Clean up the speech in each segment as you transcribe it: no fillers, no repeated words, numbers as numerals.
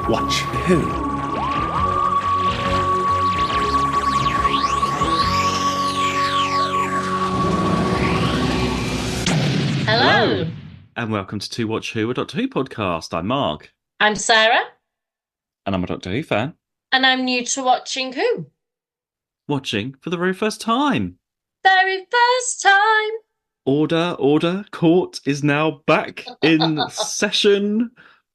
Watch Who? Hello, Hello, and welcome to Watch Who, a Doctor Who podcast. I'm Mark, I'm Sarah, and I'm a Doctor Who fan, and I'm new to watching Who. watching for the very first time. Very first time. Order, court is now back in session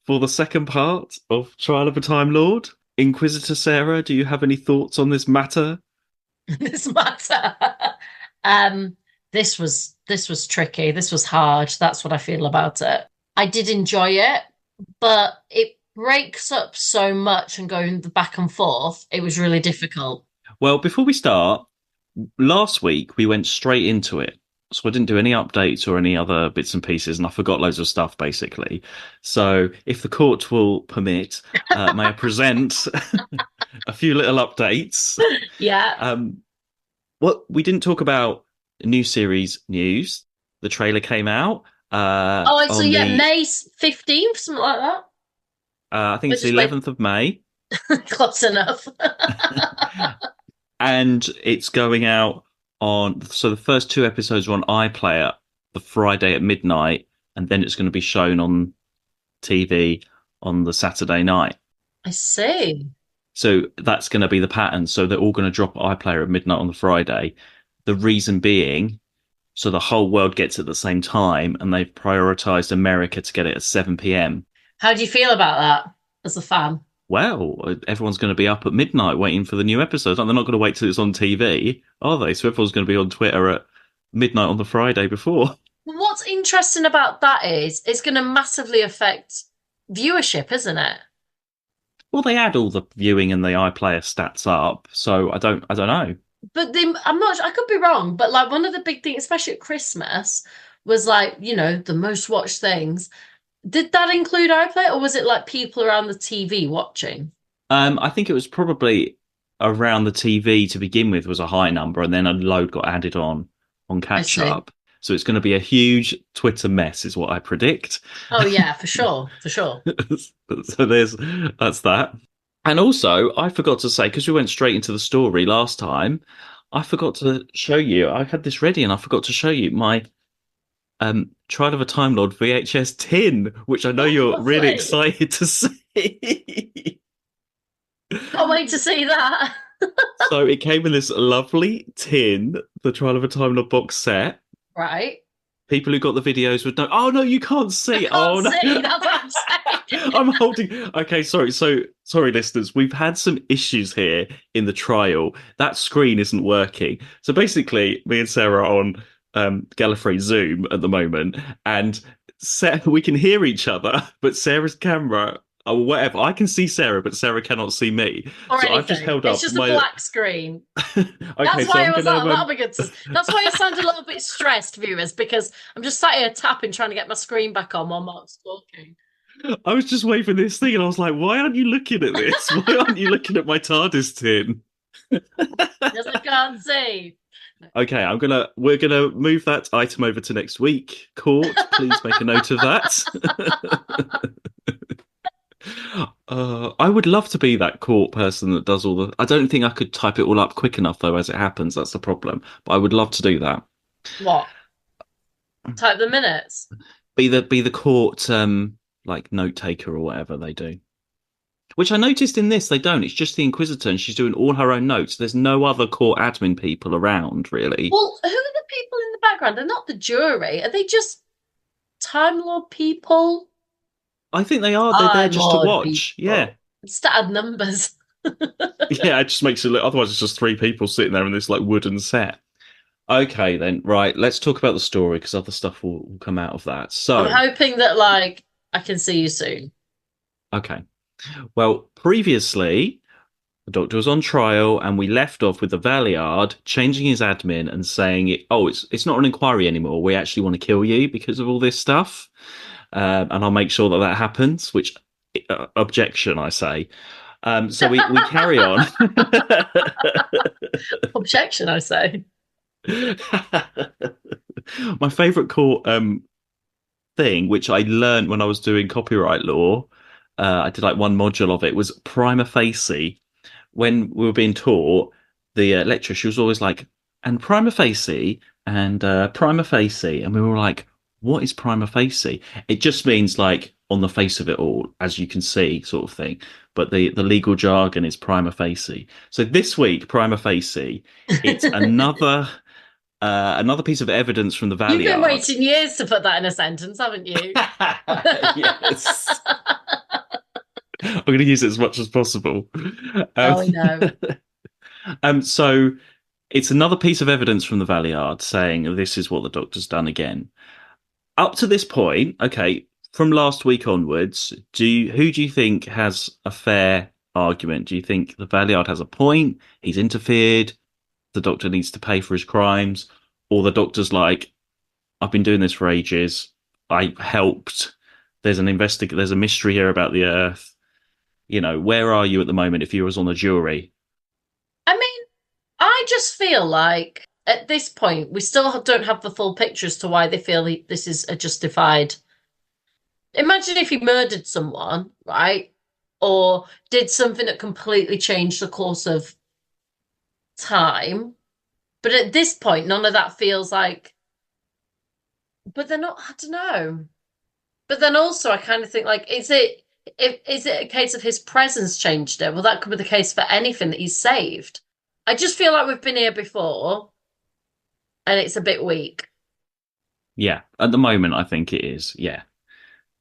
for the second part of Trial of a Time Lord. Inquisitor Sarah, do you have any thoughts on this matter? This matter. Um, this was tricky. This was hard. That's what I feel about it. I did enjoy it, but it breaks up so much and going the back and forth. It was really difficult. Well, before we start, last week we went straight into it. So I didn't do any updates or any other bits and pieces, and I forgot loads of stuff basically. So if the court will permit, may I present a few little updates? Yeah. Um, what we didn't talk about new series news. The trailer came out Oh, so on yeah, the May 15th, something like that. I think We're it's the just wait 11th of May, close enough. and it's going out on. So the first two episodes are on iPlayer the Friday at midnight, and then it's going to be shown on TV on the Saturday night. I see. So that's going to be the pattern. So they're all going to drop iPlayer at midnight on the Friday. The reason being, so the whole world gets it at the same time, and they've prioritized America to get it at 7 p.m. How do you feel about that as a fan? Well, everyone's going to be up at midnight waiting for the new episodes. Like, they're not going to wait till it's on TV, are they? So everyone's going to be on Twitter at midnight on the Friday before. What's interesting about that is it's going to massively affect viewership, isn't it? Well, they add all the viewing and the iPlayer stats up, so I don't know. But I'm not, I could be wrong, but like one of the big things, especially at Christmas, was like, the most watched things. Did that include iPlayer or was it like people around the TV watching? I think it was probably around the TV to begin with was a high number, and then a load got added on I catch see. up. So it's going to be a huge Twitter mess, is what I predict. Oh yeah, for sure, for sure. So that's that. And also, I forgot to say, because we went straight into the story last time, I forgot to show you. I had this ready, and I forgot to show you my Trial of a Time Lord VHS tin, which I know you're really Lovely. excited to see. Can't wait to see that. So it came in this lovely tin, the Trial of a Time Lord box set. Right. People who got the videos would know. Oh no, you can't I see. can't Oh no. see. That's what I'm saying. I'm holding. Okay, sorry. So sorry, listeners. We've had some issues here in the trial. That screen isn't working. So basically, me and Sarah are on Gallifrey Zoom at the moment, and we can hear each other, but Sarah's camera or whatever. I can see Sarah, but Sarah cannot see me. Or So I've just anything. held It's up just a my. black screen. Okay, That's so why I I'm was gonna. like, that'll be good to. That's why I sound a little bit stressed, viewers, because I'm just sat here tapping, trying to get my screen back on while Mark's talking. I was just waiting for this thing, and I was like, "Why aren't you looking at this? Why aren't you looking at my TARDIS tin?" Yes, I can't see. Okay, we're gonna move that item over to next week. Court, please make a note of that. I would love to be that court person that does all the. I don't think I could type it all up quick enough though, as it happens. That's the problem. But I would love to do that. What? Type the minutes. Be the court like note taker or whatever they do. Which I noticed in this they don't. It's just the Inquisitor, and she's doing all her own notes. There's no other court admin people around really. Well, who are the people in the background? They're not the jury. Are they just Time Lord people? I think they are. They're there Time just to Lord watch. Yeah. people. It's to add numbers. Yeah, it just makes it look. Otherwise, it's just three people sitting there in this like wooden set. Okay, then. Right. Let's talk about the story because other stuff will come out of that. I'm So, hoping that like I can see you soon. okay. Well, previously, the Doctor was on trial, and we left off with the Valeyard changing his admin and saying, "Oh, it's not an inquiry anymore. We actually want to kill you because of all this stuff, and I'll make sure that that happens." Which objection, I say. So we carry on. Objection, I say. My favorite court thing, which I learned when I was doing copyright law, I did like one module of it was prima facie. When we were being taught, the lecturer, she was always like, and prima facie and prima facie. And we were like, what is prima facie? It just means like on the face of it all, as you can see, sort of thing. But the legal jargon is prima facie. So this week, prima facie, it's another pice of evidence from the You've been Valiard. waiting years to put that in a sentence, haven't you? Yes. I'm going to use it as much as possible. Um, Oh, no. so it's another piece of evidence from the Valiard saying this is what the doctor's done again. Up to this point, okay, from last week onwards, who do you think has a fair argument? Do you think the Valiard has a point? He's interfered. The doctor needs to pay for his crimes, or the doctor's like, I've been doing this for ages. I helped. There's a mystery here about the Earth. Where are you at the moment if you was on the jury? I mean, I just feel like at this point, we still don't have the full picture as to why they feel this is a justified. Imagine if he murdered someone, right? Or did something that completely changed the course of time. But at this point, none of that feels like. But they're not, I don't know. But then also, I kind of think like, is it a case of his presence changed it? Well, that could be the case for anything that he's saved. I just feel like we've been here before, and it's a bit weak. Yeah, at the moment, I think it is. Yeah,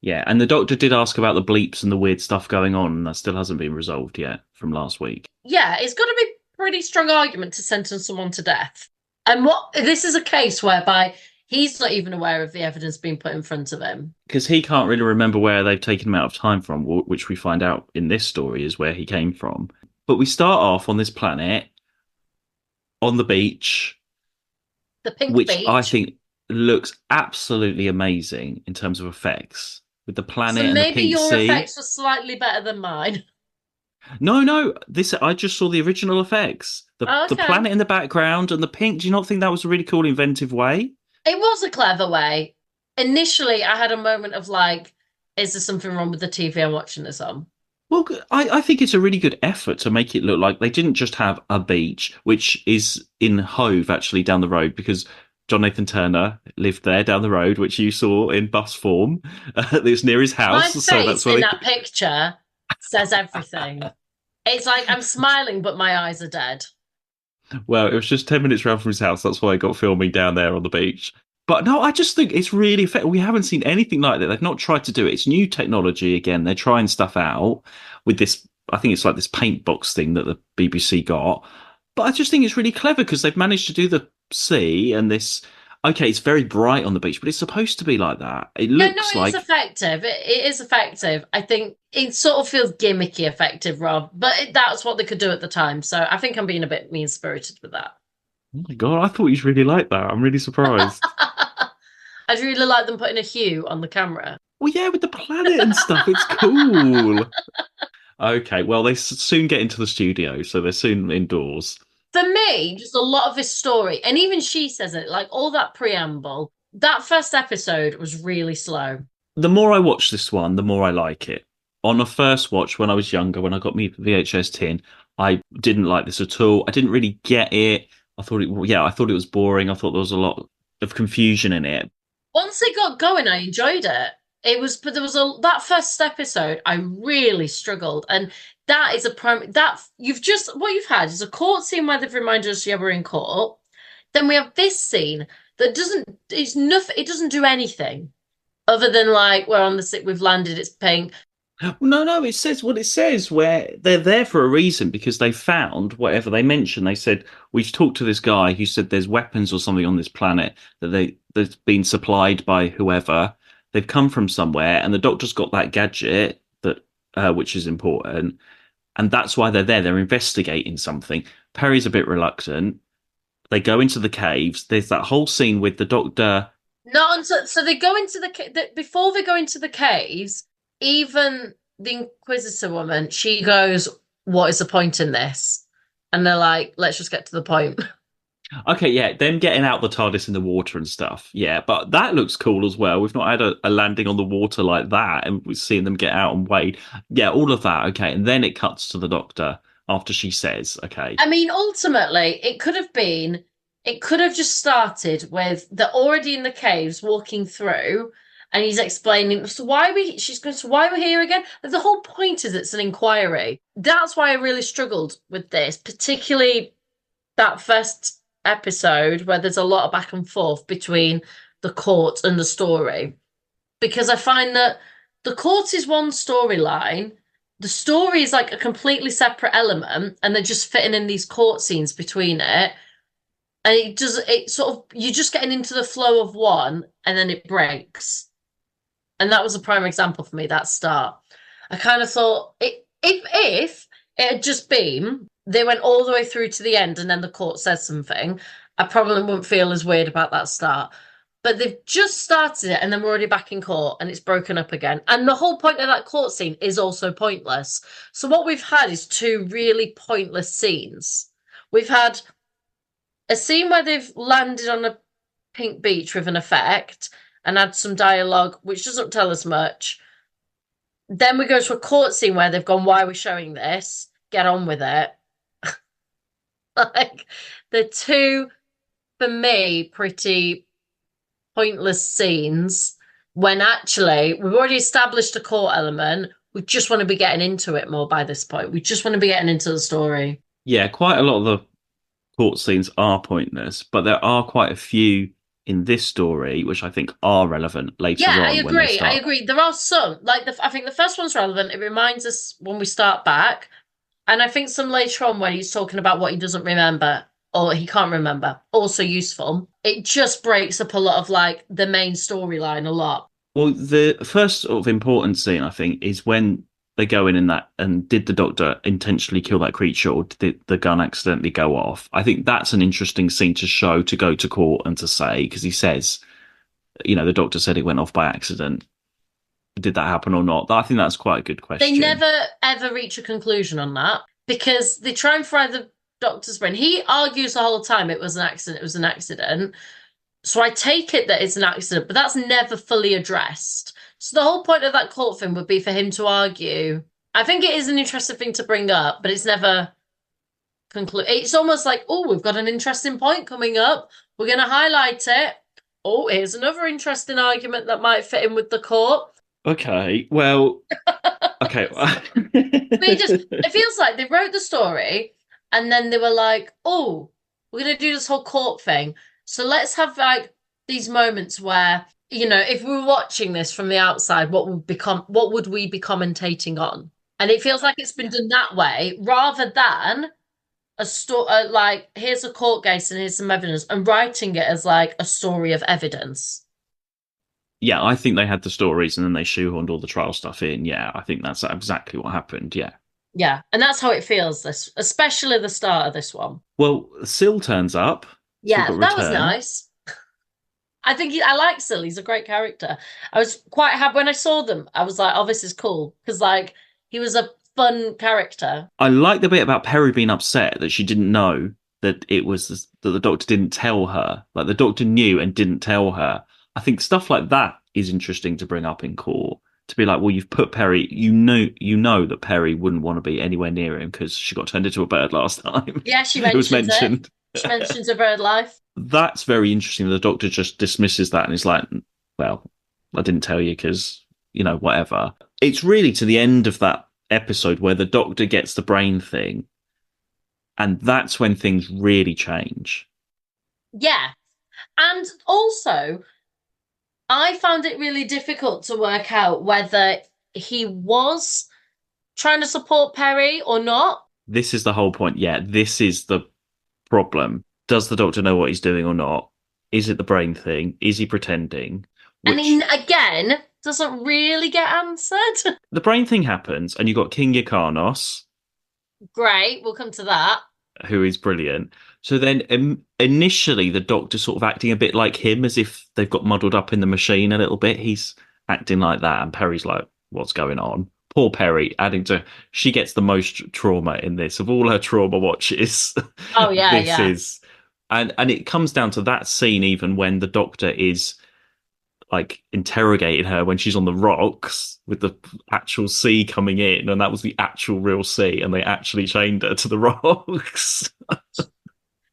yeah. And the doctor did ask about the bleeps and the weird stuff going on, and that still hasn't been resolved yet from last week. Yeah, it's got to be a pretty strong argument to sentence someone to death. And what this is a case whereby he's not even aware of the evidence being put in front of him. Because he can't really remember where they've taken him out of time from, which we find out in this story is where he came from. But we start off on this planet, on the beach, The pink which I beach. think looks absolutely amazing in terms of effects, with the So planet and the maybe pink your sea. effects were slightly better than mine. No, no, this I just saw the original effects. The Okay. planet in the background and the pink. Do you not think that was a really cool, inventive way? It was a clever way. Initially, I had a moment of like, is there something wrong with the TV I'm watching this on? Well, I think it's a really good effort to make it look like they didn't just have a beach, which is in Hove, actually, down the road, because John Nathan Turner lived there down the road, which you saw in bus form. It's near his My house, so face that's where in they. that picture says everything. It's like I'm smiling, but my eyes are dead. Well, it was just 10 minutes round from his house. That's why I got filming down there on the beach. But no, I just think it's really effective. We haven't seen anything like that. They've not tried to do it. It's new technology again. They're trying stuff out with this. I think it's like this paint box thing that the BBC got. But I just think it's really clever because they've managed to do the sea and this. Okay, it's very bright on the beach, but it's supposed to be like that. It Yeah, no, looks it is like. effective. It is effective. I think it sort of feels gimmicky effective, Rob, but that's what they could do at the time. So I think I'm being a bit mean-spirited with that. Oh my God, I thought you'd really like that. I'm really surprised. I'd really like them putting a hue on the camera. Well, yeah, with the planet and stuff, it's cool. Okay, well, they soon get into the studio, so they're soon indoors. For me, just a lot of this story, and even she says it, like all that preamble, that first episode was really slow. The more I watch this one, the more I like it. On a first watch, when I was younger, when I got me VHS tin, I didn't like this at all. I didn't really get it. I thought it was boring. I thought there was a lot of confusion in it. Once it got going, I enjoyed it. It was, but there was that first episode, I really struggled, and that is a prime that you've just what you've had is a court scene where they've reminded us, yeah, we're in court. Then we have this scene that doesn't, it's nothing, it doesn't do anything other than like we're on we've landed, it's pink. No, no, it says what it says, where they're there for a reason because they found whatever they mentioned. They said, we've talked to this guy who said there's weapons or something on this planet that's been supplied by whoever. They've come from somewhere, and the doctor's got that gadget that which is important, and that's why they're there. They're investigating something. Perry's a bit reluctant. They go into the caves. There's that whole scene with the doctor. Not until so they go into before they go into the caves, even the Inquisitor woman, she goes, what is the point in this? And they're like, let's just get to the point. Okay, yeah, them getting out the TARDIS in the water and stuff. Yeah, but that looks cool as well. We've not had a landing on the water like that, and we've seen them get out and wade. Yeah, all of that. Okay, and then it cuts to the Doctor after she says, "Okay, I mean, ultimately, it could have just started with they're already in the caves walking through, and he's explaining, so why we, she's going, so why we're here again? Like, the whole point is it's an inquiry. That's why I really struggled with this, particularly that first episode where there's a lot of back and forth between the court and the story. Because I find that the court is one storyline, the story is like a completely separate element, and they're just fitting in these court scenes between it. And it sort of, you're just getting into the flow of one, and then it breaks. And that was a prime example for me, that start. I kind of thought if it had just been they went all the way through to the end and then the court says something, I probably wouldn't feel as weird about that start. But they've just started it and then we're already back in court and it's broken up again. And the whole point of that court scene is also pointless. So what we've had is two really pointless scenes. We've had a scene where they've landed on a pink beach with an effect and had some dialogue which doesn't tell us much. Then we go to a court scene where they've gone, why are we showing this? Get on with it. Like the two, for me, pretty pointless scenes when actually we've already established a court element. We just want to be getting into it more by this point. We just want to be getting into the story. yeah." Quite a lot of the court scenes are pointless, but there are quite a few in this story which I think are relevant later Yeah, I on when they agree. I start. agree. There are some, like I think the first one's relevant. It reminds us when we start back. And I think some later on when he's talking about what he doesn't remember or he can't remember, also useful. It just breaks up a lot of like the main storyline a lot. Well, the first sort of important scene, I think, is when they go in that and did the Doctor intentionally kill that creature or did the gun accidentally go off? I think that's an interesting scene to show, to go to court and to say, because he says, the Doctor said it went off by accident. Did that happen or not? I think that's quite a good They question. never ever reach a conclusion on that because they try and fry the Doctor's brain. He argues the whole time it was an accident, it was an accident. So I take it that it's an accident, but that's never fully addressed. So the whole point of that court thing would be for him to argue. I think it is an interesting thing to bring up, but it's never conclude. It's almost like, oh, we've got an interesting point coming up. We're going to highlight it. Oh, here's another interesting argument that might fit in with the court. Okay, well, okay. But it feels like they wrote the story and then they were like, oh, we're going to do this whole court thing. So let's have like these moments where, if we were watching this from the outside, what would we be commentating on? And it feels like it's been done that way rather than a story, like, here's a court case and here's some evidence, and writing it as like a story of evidence. Yeah, I think they had the stories and then they shoehorned all the trial stuff in. Yeah, I think that's exactly what happened. Yeah. Yeah, and that's how it feels, this, especially the start of this one. Well, Syl turns up, so we've Yeah, got that was return. nice. I like Sil. He's a great character. I was quite happy when I saw them. I was like, oh, this is cool because like he was a fun character. I like the bit about Peri being upset that she didn't know that that the Doctor didn't tell her. Like the Doctor knew and didn't tell her. I think stuff like that is interesting to bring up in court. To be like, well, you've put Peri. You know that Peri wouldn't want to be anywhere near him because she got turned into a bird last time. Yeah, she It was mentions it. mentioned. She mentions a bird life. That's very interesting. The Doctor just dismisses that and is like, well, I didn't tell you because, whatever. It's really to the end of that episode where the Doctor gets the brain thing, and that's when things really change. Yeah, and also I found it really difficult to work out whether he was trying to support Perry or not. This is the whole point. Yeah, this is the problem. Does the Doctor know what he's doing or not? Is it the brain thing? Is he pretending? And he Which again doesn't really get answered. the brain thing happens, and you've got King Yrcanos, Great, we'll come to that. who is brilliant. So then initially the Doctor sort of acting a bit like him, as if they've got muddled up in the machine a little bit. He's acting like that, and Perry's like, what's going on? Poor Perry, adding to, she gets the most trauma in this. Of all her trauma watches, Oh yeah, this yeah. is And it comes down to that scene even when the Doctor is like interrogating her when she's on the rocks with the actual sea coming in, and that was the actual real sea, and they actually chained her to the rocks.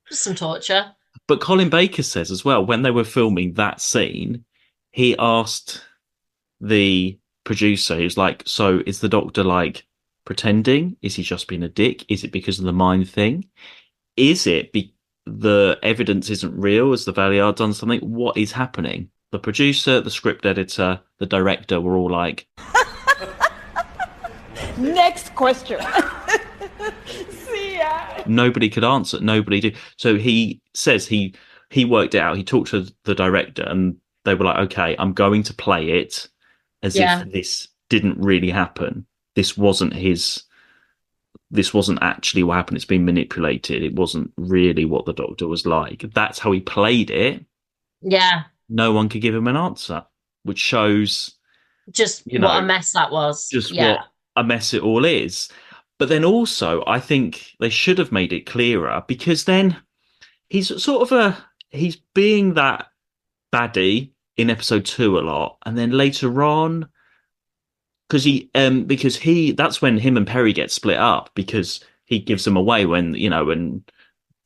Just some torture. But Colin Baker says as well, when they were filming that scene, he asked the producer, he was like, so is the Doctor like pretending? Is he just being a dick? Is it because of the mind thing? Is it the evidence isn't real? Has the Valiard done something? What is happening? The producer, the script editor, the director were all like, Next question. See ya. nobody could answer. Nobody did. So he says he worked it out. He talked to the director, and they were like, "Okay, I'm going to play it as if Yeah. this didn't really happen. This wasn't his. This wasn't actually what happened. It's been manipulated. It wasn't really what the Doctor was like." That's how he played it. Yeah. No one could give him an answer, which shows, Just you what know, a mess that was. just Yeah. what a mess it all is. But then also, I think they should have made it clearer because then he's sort of he's being that baddie in episode two a lot, and then later on, because he that's when him and Perry get split up because he gives them away when when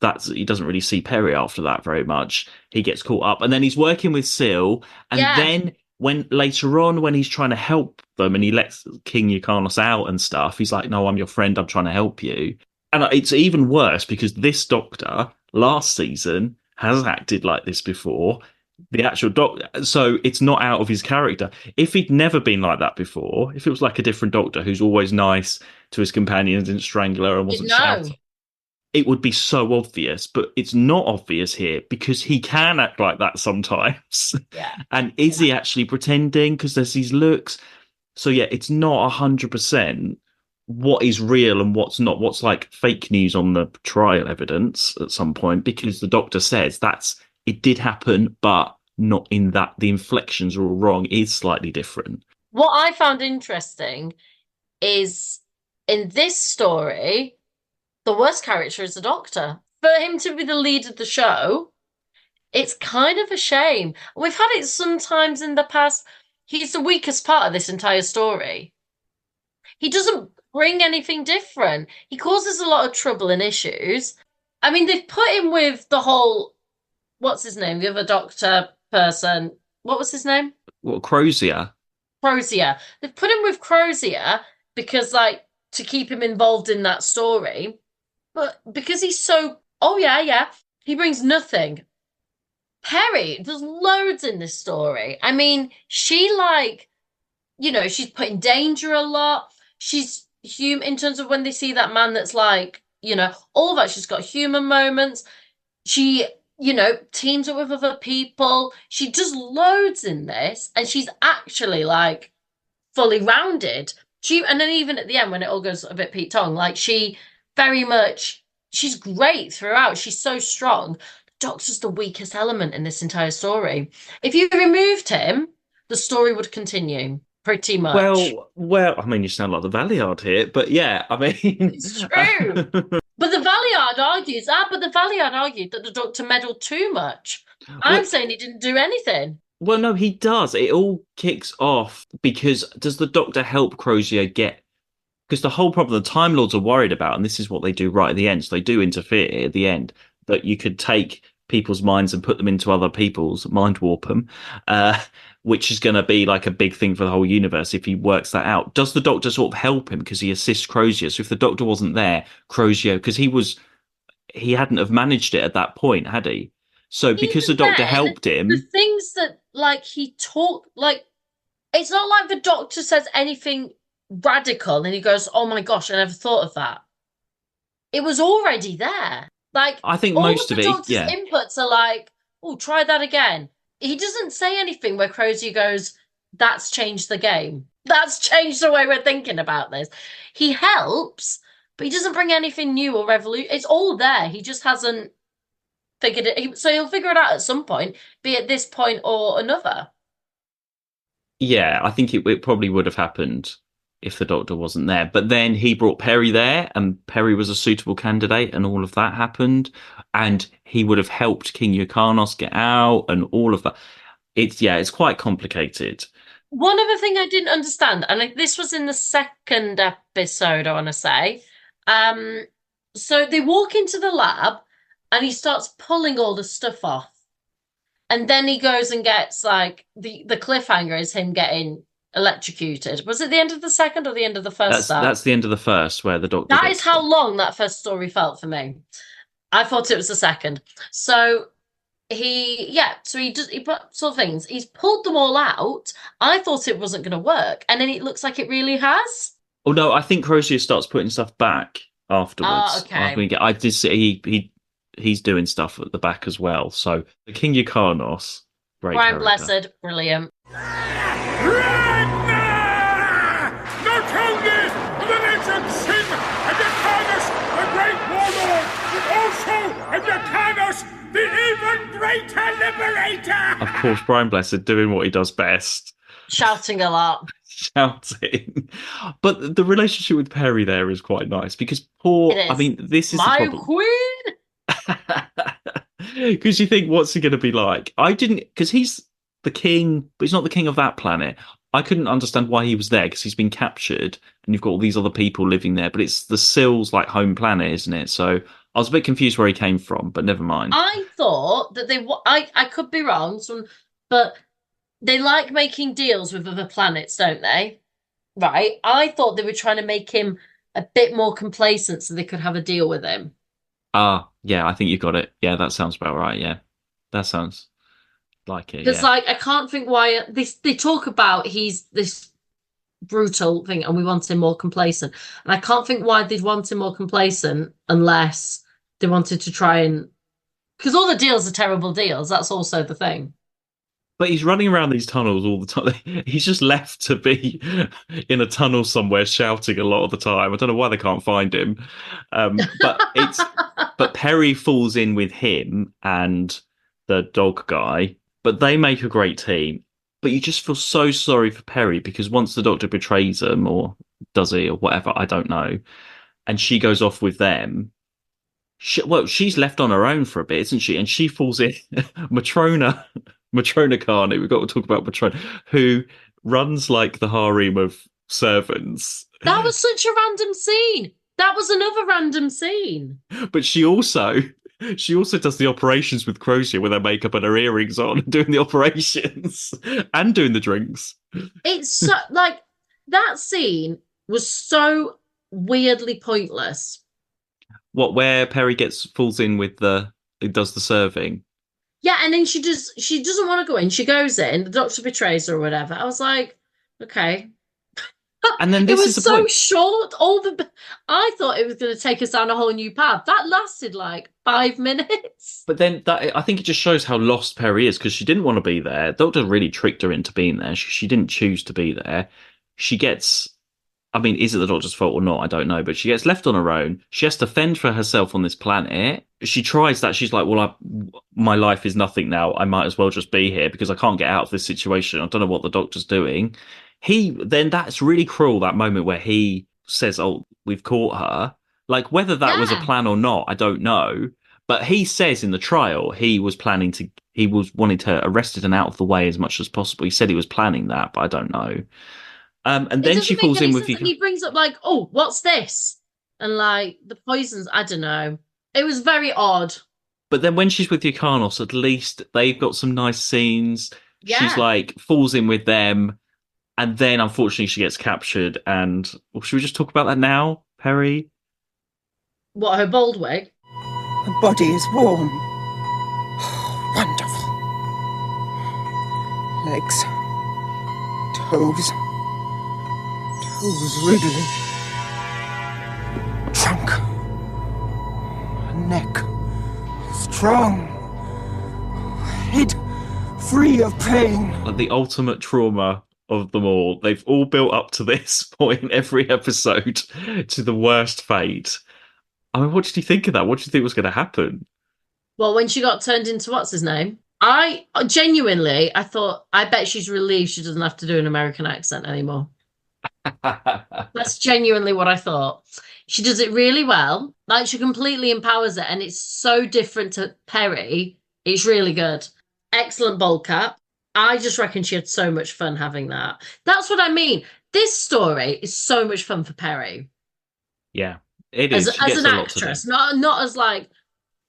that's he doesn't really see Perry after that very much. He gets caught up, and then he's working with Seal, and Yeah. then when later on when he's trying to help them and he lets King Yukanos out and stuff, he's like, "No, I'm your friend. I'm trying to help you." And it's even worse because this Doctor last season has acted like this before. The actual Doctor, so it's not out of his character. If he'd never been like that before, if it was like a different Doctor who's always nice to his companions, didn't strangle her and You'd wasn't know. shouting, it would be so obvious, but it's not obvious here because he can act like that sometimes. Yeah. And is Yeah. he actually pretending? Because there's these looks. So yeah, it's not 100% what is real and what's not. What's like fake news on the trial evidence at some point because the Doctor says it did happen, but not in that. The inflections are all wrong. Is slightly different. What I found interesting is in this story, the worst character is the Doctor. For him to be the lead of the show, it's kind of a shame. We've had it sometimes in the past. He's the weakest part of this entire story. He doesn't bring anything different. He causes a lot of trouble and issues. I mean, they've put him with the whole, what's his name? The other Doctor person. What was his name? Well, Crozier. Crozier. They've put him with Crozier because, like, to keep him involved in that story. But because he's so, oh yeah, yeah, he brings nothing. Peri, there's loads in this story. I mean, she like, she's put in danger a lot. She's human in terms of when they see that man that's like, all that. She's got human moments. She, teams up with other people. She does loads in this, and she's actually like fully rounded. And then even at the end when it all goes a bit Pete Tong, like she very much she's great throughout. She's so strong. The Doctor's the weakest element in this entire story. If you removed him, the story would continue pretty much. Well. I mean, you sound like the Valiard here, but yeah, I mean, It's true. But the Valiard argued that the Doctor meddled too much. I'm well, saying he didn't do anything. well, no, he does. It all kicks off because does the Doctor help Crozier get? Because the whole problem the Time Lords are worried about, and this is what they do right at the end. So they do interfere at the end that you could take people's minds and put them into other people's, mind warp them, which is going to be like a big thing for the whole universe if he works that out. Does the Doctor sort of help him because he assists Crozier? So if the Doctor wasn't there, Crozier, because he hadn't have managed it at that point, had he? So because the Even Doctor then, helped the him, things that like he talked like it's not like the Doctor says anything radical and he goes, "Oh my gosh, I never thought of that." It was already there. Like I think all of most of the it, Doctor's yeah, inputs are like, "Oh, try that again." He doesn't say anything where Crozier goes, "That's changed the game. That's changed the way we're thinking about this." He helps, but he doesn't bring anything new or revolution. It's all there. He just hasn't figured it. So he'll figure it out at some point, be it this point or another. yeah, I think it probably would have happened. if the Doctor wasn't there. But then he brought Peri there, and Peri was a suitable candidate, and all of that happened. And he would have helped King Yrcanos get out, and all of that. It's quite complicated. One other thing I didn't understand, and this was in the second episode, I want to say. Um, so they walk into the lab and he starts pulling all the stuff off. And then he goes and gets like the cliffhanger is him getting electrocuted. Was it the end of the second or the end of the first start? That's the end of the first, where the Doctor That gets is how long that first story felt for me. I thought it was the second. So he put sort of things. He's pulled them all out. I thought it wasn't going to work, and then it looks like it really has. Oh no, I think Crozier starts putting stuff back Ah, afterwards. okay. I did see he's doing stuff at the back as well. So the King Yrcanos, great Brian character. Blessed, brilliant. Not only the legend Sin and Yrcanos, the great warlord, but also Yrcanos, the even greater liberator! Of course, Brian Blessed doing what he does best, Shouting a lot. shouting. But the relationship with Peri there is quite nice because poor. It is. I mean, this is the My problem. queen. Because you think, what's he going to be like? I didn't, because he's the king, but he's not the king of that planet. I couldn't understand why he was there because he's been captured and you've got all these other people living there, but it's the Syl's like home planet, isn't it? So I was a bit confused where he came from, but never mind. I thought that I could be wrong, but they like making deals with other planets, don't they? Right. I thought they were trying to make him a bit more complacent so they could have a deal with him. Yeah, I think you got it. Yeah, that sounds about right. Yeah, that sounds like it. Because Yeah. like I can't think why they talk about he's this brutal thing and we want him more complacent. And I can't think why they'd want him more complacent unless they wanted to try and because all the deals are terrible deals. That's also the thing. But he's running around these tunnels all the time. He's just left to be in a tunnel somewhere shouting a lot of the time. I don't know why they can't find him. But Peri falls in with him and the dog guy, but they make a great team. But you just feel so sorry for Peri because once the Doctor betrays him, or does he, or whatever, I don't know, and she goes off with them. She's left on her own for a bit, isn't she? And she falls in. Matrona Khan, we've got to talk about Matrona, who runs like the harem of servants. That was such a random scene. That was another random scene. But she also does the operations with Crozier with her makeup and her earrings on, doing the operations and doing the drinks. It's so like that scene was so weirdly pointless. What, where Peri falls in with does the serving? Yeah, and then she doesn't want to go in. She goes in, the Doctor betrays her or whatever. I was like, okay. And then It this was is the so point. short. I thought it was going to take us down a whole new path. That lasted like 5 minutes. But then I think it just shows how lost Peri is because she didn't want to be there. Doctor really tricked her into being there. She didn't choose to be there. She gets, I mean, is it the Doctor's fault or not? I don't know. But she gets left on her own. She has to fend for herself on this planet. She tries that. She's like, well, my life is nothing now. I might as well just be here because I can't get out of this situation. I don't know what the Doctor's doing. That's really cruel, that moment where he says, oh, we've caught her. Like, whether that was a Yeah. plan or not, I don't know. But he says in the trial he was wanting to arrested and out of the way as much as possible. He said he was planning that, but I don't know. And It then she doesn't make falls any in with sense. you. And he brings up like, oh, what's this? And like the poisons, I don't know. It was very odd. But then when she's with Yrcanos, at least they've got some nice scenes. Yeah. She's like falls in with them. And then, unfortunately, she gets captured. And should we just talk about that now, Peri? What, her bald wig? The body is warm. Wonderful. Legs. Toes. Toes wriggling. Trunk. Neck. Strong. Head free of pain. Like the ultimate trauma of them all. They've all built up to this point every episode to the worst fate. I mean, what did you think of that? What did you think was going to happen? Well, when she got turned into what's his name? I genuinely, I thought, I bet she's relieved she doesn't have to do an American accent anymore. That's genuinely what I thought. She does it really well. Like she completely empowers it, and it's so different to Perry. It's really good. Excellent bowl cap. I just reckon she had so much fun having that. That's what I mean. This story is so much fun for Perry Yeah, it as is. She as gets an a lot to do. actress, not as like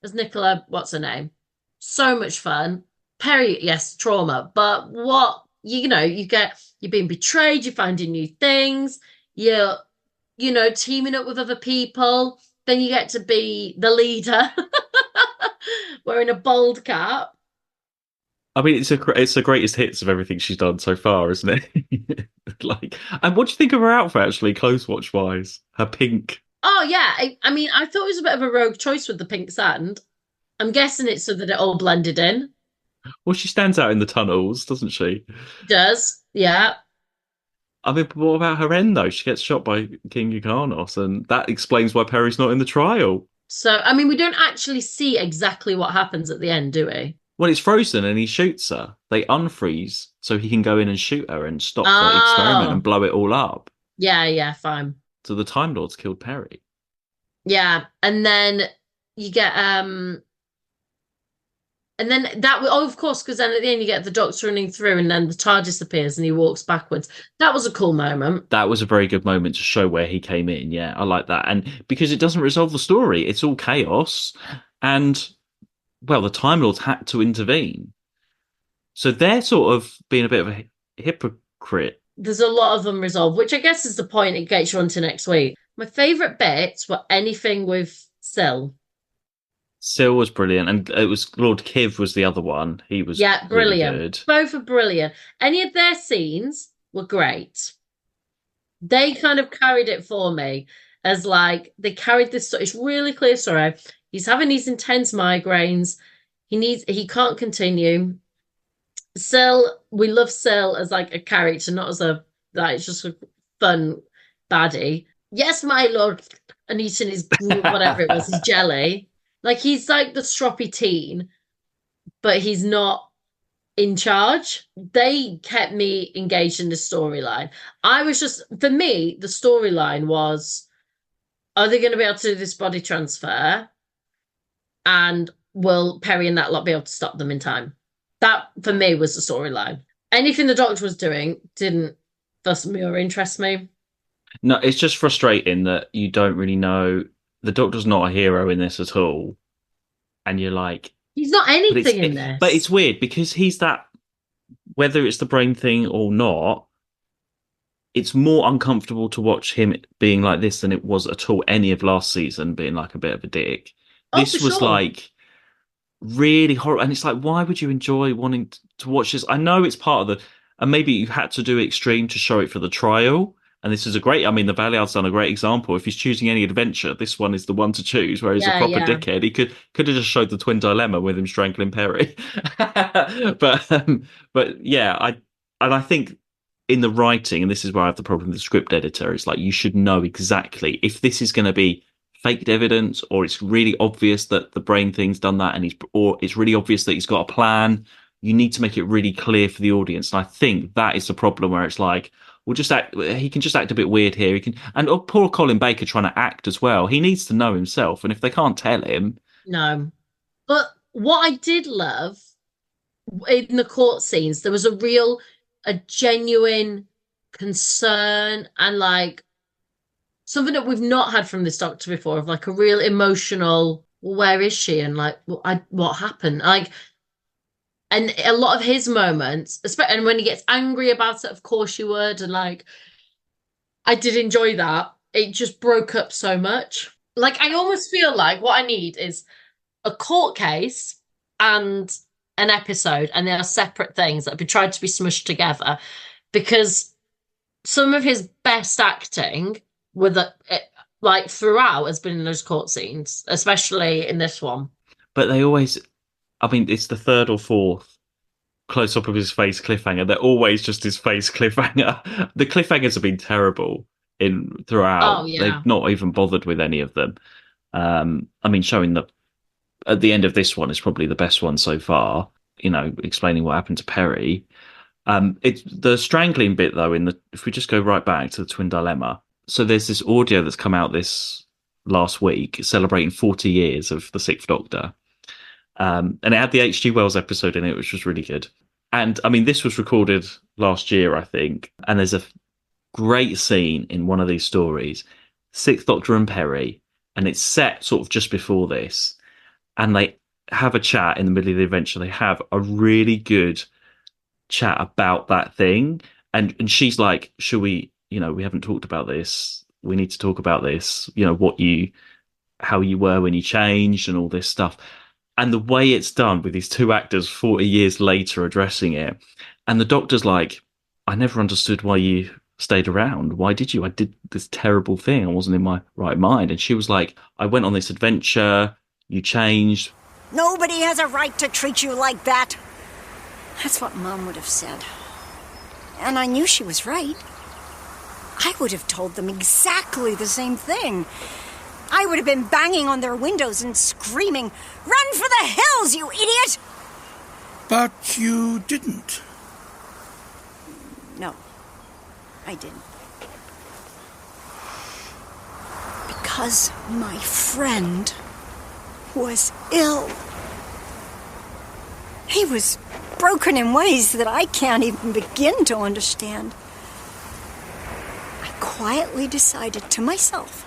as Nicola. What's her name? So much fun. Perry, yes, trauma, but what you get, you're being betrayed, you're finding new things, you're teaming up with other people. Then you get to be the leader wearing a bold cap. I mean, it's the greatest hits of everything she's done so far, isn't it? Like, and what do you think of her outfit actually, clothes watch wise? Her pink. Oh yeah, I mean, I thought it was a bit of a rogue choice with the pink sand. I'm guessing it's so that it all blended in. Well, she stands out in the tunnels, doesn't she? It does, yeah. I mean, but what about her end though? She gets shot by King Ygritte, and that explains why Perry's not in the trial. So, I mean, we don't actually see exactly what happens at the end, do we? Well, it's frozen and he shoots her. They unfreeze so he can go in and shoot her and stop the experiment and Oh, blow it all up. yeah, yeah, fine. So the Time Lords killed Perry. Yeah, and then you get and then that oh of course, because then at the end you get the Doctor running through and then the TARDIS appears and he walks backwards. That was a cool moment. That was a very good moment to show where he came in. Yeah, I like that. And because it doesn't resolve the story, it's all chaos. And, well, the Time Lords had to intervene. So they're sort of being a bit of a hypocrite. There's a lot of them resolved, which I guess is the point. It gets you on to next week. My favorite bits were anything with Syl. Syl was brilliant. And it was Lord Kiv was the other one. He was Yeah, really brilliant. good. Both are brilliant. Any of their scenes were great. They kind of carried it for me as like they carried this. It's really clear story. He's having these intense migraines. He can't continue. Syl, we love Syl as like a character, not as a like it's just a fun baddie. Yes, my lord, and eating his whatever it was, his jelly. Like he's like the stroppy teen, but he's not in charge. They kept me engaged in the storyline. I was just, for me, the storyline was, are they going to be able to do this body transfer? And will Perry and that lot be able to stop them in time? That, for me, was the storyline. Anything the Doctor was doing didn't fuss me or interest me. No, it's just frustrating that you don't really know. The Doctor's not a hero in this at all. And you're like, He's not but anything in but this. it's weird because he's that, whether it's the brain thing or not, it's more uncomfortable to watch him being like this than it was at all any of last season being like a bit of a dick. Oh, for This was sure. like really horrible, and it's like, why would you enjoy wanting to watch this? I know it's part of the, and maybe you had to do extreme to show it for the trial. And this is a great, I mean, the Valiant's done a great example. If he's choosing any adventure, this one is the one to choose, where he's a Yeah, proper yeah. dickhead. He could have just showed the twin dilemma with him strangling Perry. But yeah, I think in the writing, and this is where I have the problem with the script editor, it's like you should know exactly if this is going to be faked evidence or it's really obvious that the brain thing's done that or it's really obvious that he's got a plan. You need to make it really clear for the audience. And I think that is the problem where it's like, we'll just act, he can just act a bit weird here. He can, and oh, poor Colin Baker trying to act as well. He needs to know himself. And if they can't tell him, No. But what I did love in the court scenes, there was a genuine concern and like something that we've not had from this Doctor before of like a real emotional, well, where is she? And like, what happened? Like, and a lot of his moments, especially and when he gets angry about it, of course you would. And like, I did enjoy that. It just broke up so much. Like, I almost feel like what I need is a court case and an episode, and they are separate things that have been tried to be smushed together because some of his best acting with like throughout has been in those court scenes, especially in this one. but they always, I mean, it's the third or fourth close up of his face cliffhanger. They're always just his face cliffhanger. The cliffhangers have been terrible in Oh throughout. yeah. They've not even bothered with any of them. I mean, showing that at the end of this one is probably the best one so far. You know, explaining what happened to Perry. It's the strangling bit though. If we just go right back to the twin dilemma, so there's this audio that's come out this last week celebrating 40 years of the Sixth Doctor, and it had the H.G. Wells episode in it, which was really good. And I mean, this was recorded last year, I think, and there's a great scene in one of these stories, Sixth Doctor and Peri, and it's set sort of just before this, and they have a chat in the middle of the adventure. They have a really good chat about that thing, and she's like, "Should we? You know, we haven't talked about this. We need to talk about this. You know, how you were when you changed, and all this stuff." And the way it's done with these two actors 40 years later addressing it, and the Doctor's like, "I never understood why you stayed around. Why did you? I did this terrible thing. I wasn't in my right mind." And she was like, "I went on this adventure. You changed." Nobody has a right to treat you like that. That's what Mom would have said. And I knew she was right. I would have told them exactly the same thing. I would have been banging on their windows and screaming, "Run for the hills, you idiot!" But you didn't. No, I didn't. Because my friend was ill. He was broken in ways that I can't even begin to understand. I quietly decided to myself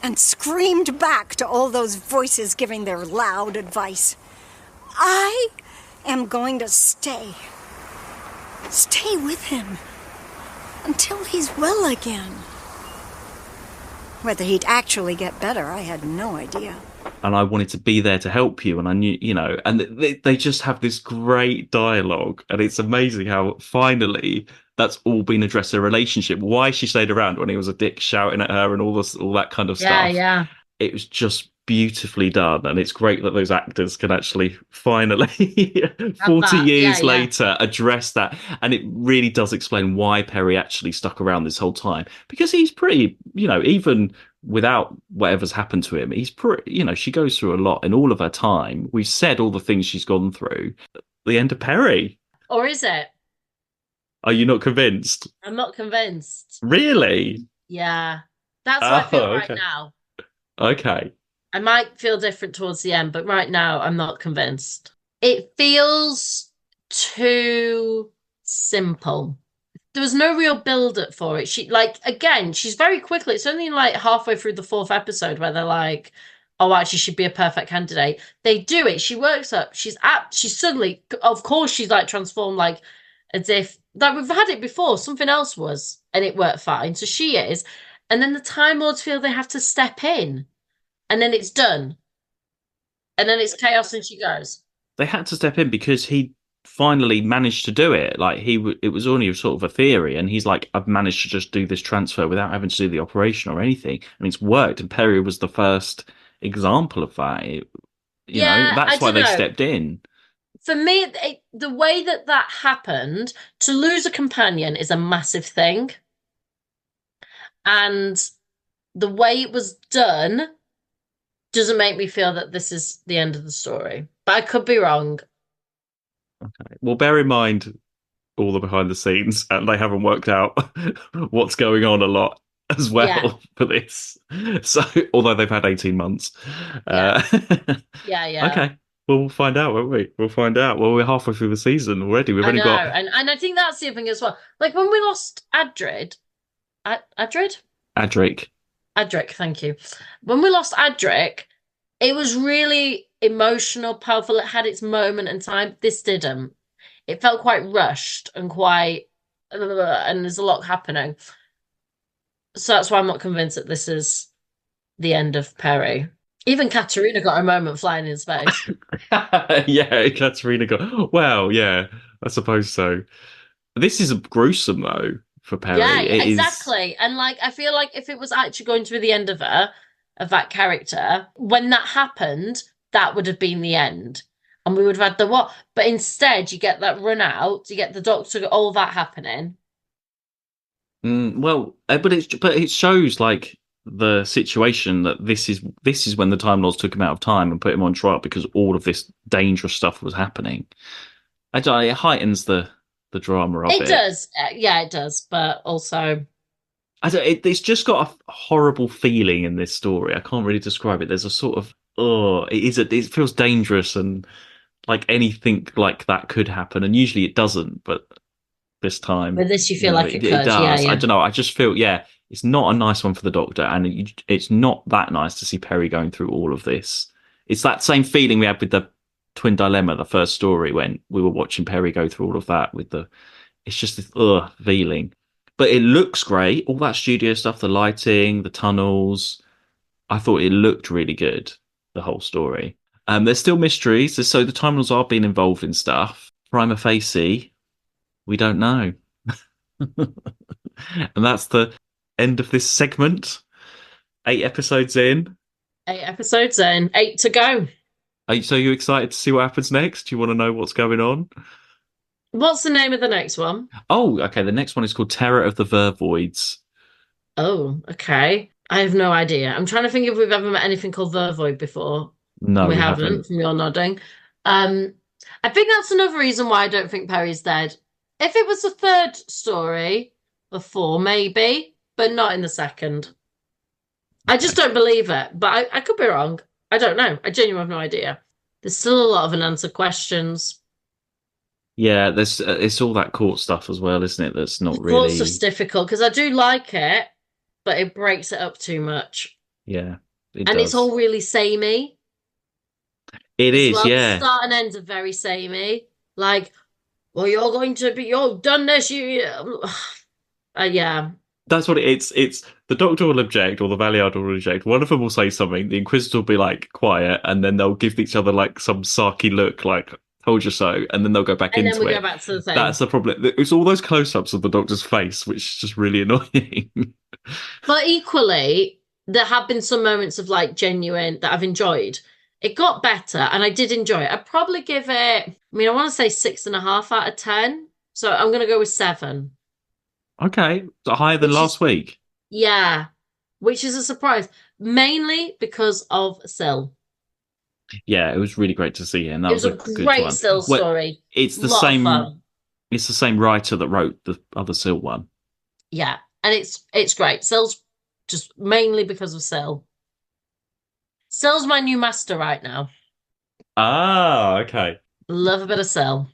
and screamed back to all those voices giving their loud advice. I am going to stay with him until he's well again. Whether he'd actually get better, I had no idea. And I wanted to be there to help you. And I knew, and they just have this great dialogue. And it's amazing how finally that's all been addressed, their relationship, why she stayed around when he was a dick shouting at her and all that kind of stuff. Yeah. It was just beautifully done. And it's great that those actors can actually finally, 40 years later, address that. And it really does explain why Peri actually stuck around this whole time. Because he's pretty, even without whatever's happened to him, he's pretty, she goes through a lot in all of her time. We've said all the things she's gone through. The end of Peri. Or is it? Are you not convinced? I'm not convinced. Really? Yeah. That's how I feel right okay. now. Okay. I might feel different towards the end, but right now I'm not convinced. It feels too simple. There was no real build-up for it. She's very quickly, it's only like halfway through the fourth episode where they're like, "Oh, actually, she'd be a perfect candidate." They do it. She works up. She's suddenly, of course, she's like transformed, like as if like we've had it before. Something else was, and it worked fine. So she is. And then the Time Lords feel they have to step in, and then it's done. And then it's chaos and she goes. They had to step in because he finally managed to do it. Like it was only sort of a theory, and he's like, "I've managed to just do this transfer without having to do the operation or anything," and it's worked. And Peri was the first example of that. That's why they stepped in. For me, the way that happened, to lose a companion is a massive thing, and the way it was done doesn't make me feel that this is the end of the story. But I could be wrong. Okay. Well, bear in mind all the behind the scenes, and they haven't worked out what's going on a lot as well for this. So, although they've had 18 months. Yeah. Okay. Well, we'll find out, won't we? We'll find out. Well, we're halfway through the season already. We've only got... And I think that's the other thing as well. Like when we lost Adric, thank you. When we lost Adric, it was really emotional, powerful. It had its moment in time. This didn't. It felt quite rushed and and there's a lot happening. So that's why I'm not convinced that this is the end of Peri. Even Katerina got a moment flying in space. Yeah, Katerina got... Well, yeah, I suppose so. This is gruesome, though, for Peri. Yeah, exactly. And like, I feel like if it was actually going to be the end of that character, when that happened, that would have been the end. And we would have had the what? But instead, you get that run out, you get the Doctor, all that happening. But it shows like the situation that this is when the Time Lords took him out of time and put him on trial because all of this dangerous stuff was happening. It heightens the the drama of It it. does. Yeah, it does. But also, It's just got a horrible feeling in this story. I can't really describe it. There's a sort of it feels dangerous and like anything like that could happen. And usually it doesn't, but this time, with this, you feel like it it could. Yeah, does. I yeah. don't know. I just feel it's not a nice one for the Doctor, and it's not that nice to see Perry going through all of this. It's that same feeling we had with the Twin Dilemma, the first story, when we were watching Perry go through all of that with the. It's just this feeling. But it looks great. All that studio stuff, the lighting, the tunnels. I thought it looked really good, the whole story. There's still mysteries. So the tunnels are being involved in stuff. Prima facie, we don't know. And that's the end of this segment. 8 episodes in. 8 episodes in, 8 to go. So you excited to see what happens next? Do you want to know what's going on? What's the name of the next one? Oh, okay. The next one is called Terror of the Vervoids. Oh, okay. I have no idea. I'm trying to think if we've ever met anything called Vervoid before. No, We we haven't, haven't. from your nodding. I think that's another reason why I don't think Perry's dead. If it was the third story, or four, maybe, but not in the second. I just don't believe it, but I could be wrong. I don't know. I genuinely have no idea. There's still a lot of unanswered questions. Yeah, there's it's all that court stuff as well, isn't it? That's not The court stuff's really. difficult because I do like it, but it breaks it up too much. Yeah, it And it's does. all really samey It as is. well. The Yeah, start and ends are very samey. Like, well, you've done this, yeah. that's what it's. The Doctor will object, or the Valiard will reject. One of them will say something. The Inquisitor will be like quiet, and then they'll give each other like some sarky look, like "told you so," and then they'll go back And then into we go it. back to the thing. That's the problem. It's all those close-ups of the Doctor's face, which is just really annoying. But equally, there have been some moments of like genuine that I've enjoyed. It got better and I did enjoy it. I'd probably give it, I mean, I want to say 6.5 out of 10. So I'm going to go with 7, Okay, so higher than which is, last week. yeah, which is a surprise, mainly because of Syl. Yeah, it was really great to see him. That It was was a a good great one. Syl Well, story. it's A the lot of same. fun. It's the same writer that wrote the other Seal one. Yeah. And it's great. Syl's just mainly because of Syl. Syl's my new master right now. Ah, okay. Love a bit of Syl.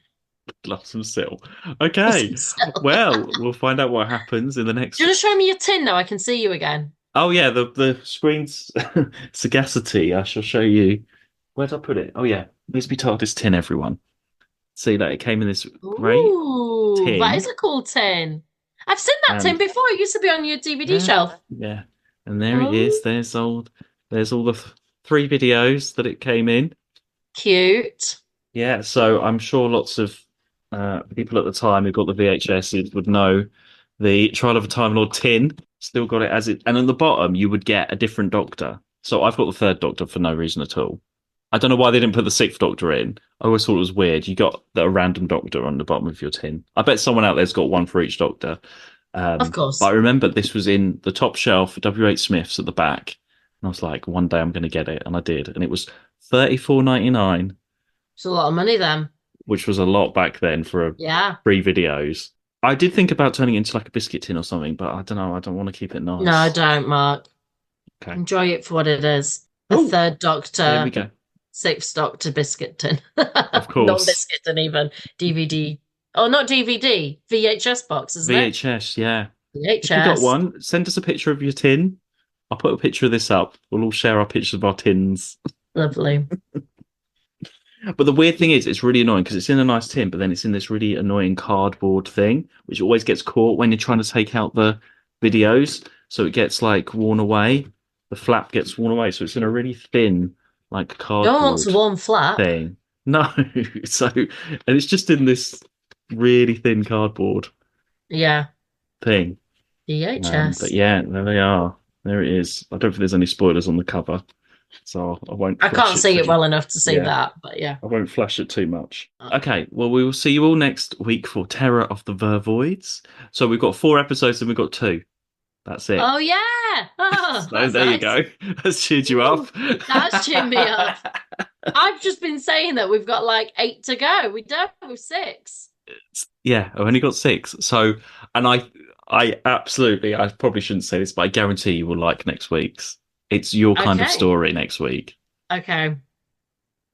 Love some Seal. Okay. Syl. Well, we'll find out what happens in the Do you next. want to show me your tin now? I can see you again. Oh yeah, the screen's sagacity. I shall show you. Where'd I put it? Oh yeah, Bisbee TARDIS tin, everyone. See that it came in this great Ooh, that tin, is a cool tin. I've seen that tin and before. It used to be on your DVD yeah, shelf. yeah, and there it Oh, is. There's all the 3 videos that it came in. cute. Yeah, so I'm sure lots of people at the time who got the VHS would know the Trial of a Time Lord tin. Still got it as it, and on the bottom you would get a different Doctor. So I've got the third Doctor for no reason at all. I don't know why they didn't put the sixth Doctor in. I always thought it was weird. You got a random Doctor on the bottom of your tin. I bet someone out there's got one for each Doctor. Of But I course. remember this was in the top shelf, W.H. Smith's at the back, and I was like, one day I'm going to get it, and I did, and it was 34.99, It's a lot of money then. which was a lot back then for a Yeah. 3 videos. I did think about turning it into like a biscuit tin or something, but I don't know. I don't want to keep it No, nice. don't, Mark. Okay. Enjoy it for what it is. A Oh, third there we Doctor, go. sixth Doctor biscuit tin. Of course. Non-biscuit tin even. DVD. Oh, not DVD. VHS box, isn't it? VHS, yeah. If you got VHS. one, send us a picture of your tin. I'll put a picture of this up. We'll all share our pictures of our tins. Lovely. But the weird thing is, it's really annoying because it's in a nice tin, but then it's in this really annoying cardboard thing, which always gets caught when you're trying to take out the videos. So it gets like worn away. The flap gets worn away. So it's in a really thin, like No one wants cardboard a warm flap. thing. No. So, and it's just in this really thin cardboard Yeah. thing. VHS. But yeah, there they are. There it is. I don't think there's any spoilers on the cover, so I won't. I flash can't see it too- well enough to see Yeah. that, but yeah. I won't flash it too much. Okay, well, we will see you all next week for Terror of the Vervoids. So we've got 4 episodes and we've got 2. That's it. Oh yeah. Oh, So that's there you nice. go. That's cheered you up. It has cheered me up. I've just been saying that we've got like 8 to go. We don't have 6. Yeah, I've only got six. So, and I probably shouldn't say this, but I guarantee you will like next week's. It's your kind of Okay. story next week. Okay.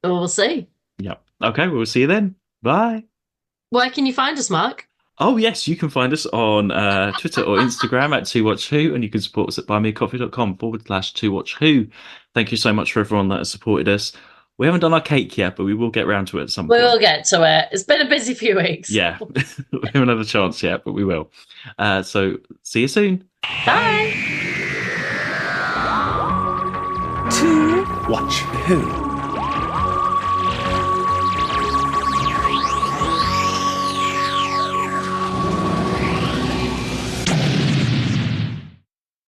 Well, we'll see. Yep. Okay, we'll see you then. Bye. Where can you find us, Mark? Oh, yes, you can find us on Twitter or Instagram at 2watchwho, and you can support us at buymeacoffee.com/2watchwho. Thank you so much for everyone that has supported us. We haven't done our cake yet, but we will get around to it at some We will point. get to it. It's been a busy few weeks. Yeah, we haven't had a chance yet, but we will. So see you soon. Bye. To watch who?